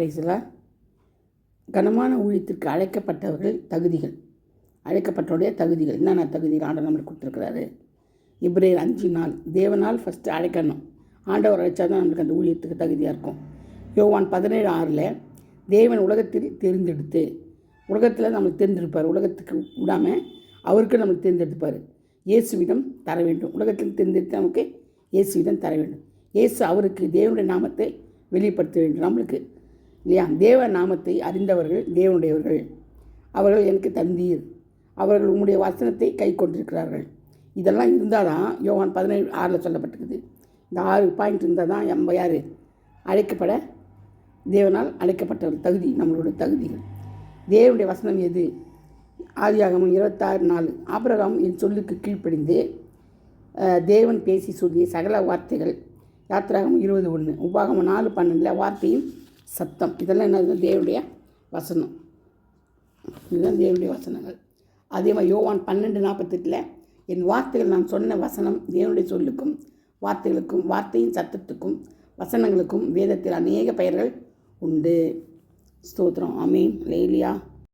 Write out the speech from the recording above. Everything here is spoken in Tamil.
பிரைஸ்லாம் கனமான ஊழியத்திற்கு அழைக்கப்பட்டவர்கள் தகுதிகள். அழைக்கப்பட்டோடைய தகுதிகள் என்னென்ன தகுதிகள் ஆண்டவர் நம்மளுக்கு கொடுத்துருக்கிறாரு? எபிரேயர் 5:4 தேவனால் ஃபஸ்ட்டு அழைக்கணும். ஆண்டவர் அழைச்சா தான் நம்மளுக்கு அந்த ஊழியத்துக்கு தகுதியாக இருக்கும். யோவான் 17:6 தேவன் உலகத்தில் தேர்ந்தெடுத்து, உலகத்தில் நம்மளுக்கு தேர்ந்தெடுப்பார். உலகத்துக்கு விடாமல் அவருக்கு நம்மளுக்கு தேர்ந்தெடுப்பார். இயேசுவிடம் தர வேண்டும். உலகத்தில் தேர்ந்தெடுத்து நமக்கு இயேசுவிடம் தர வேண்டும். இயேசு அவருக்கு தேவனுடைய நாமத்தை வெளிப்படுத்த வேண்டும் நம்மளுக்கு, இல்லையா? தேவ நாமத்தை அறிந்தவர்கள் தேவனுடையவர்கள். அவர்கள் எனக்கு தந்தீர், அவர்கள் உம்முடைய வசனத்தை கை கொண்டிருக்கிறார்கள். இதெல்லாம் இருந்தால் தான் யோவான் 17:6 சொல்லப்பட்டிருக்குது. இந்த 6 பாயிண்ட் இருந்தால் தான் நம்ம யார் அழைக்கப்பட, தேவனால் அழைக்கப்பட்டவர்கள் தகுதி, நம்மளோட தகுதிகள். தேவனுடைய வசனம் எது? ஆதியாகமம் 26:4 ஆபிரகாம் என் சொல்லுக்கு கீழ்ப்படிந்து தேவன் பேசி சொல்லிய சகல வார்த்தைகள். யாத்திராகமம் 20:1 உபாகமம் 4:12 வார்த்தையின் சத்தம். இதெல்லாம் என்னது? தேவனுடைய வசனம். இதுதான் தேவனுடைய வசனங்கள். அதே மாதிரி யோவான் 12:48 என் வார்த்தைகள் நான் சொன்ன வசனம் தேவனுடைய சொல்லுக்கும் வார்த்தைகளுக்கும் வார்த்தையின் சத்தத்துக்கும் வசனங்களுக்கும் வேதத்தில் அநேக பெயர்கள் உண்டு. ஸ்தோத்திரம். ஆமேன். லேலியா.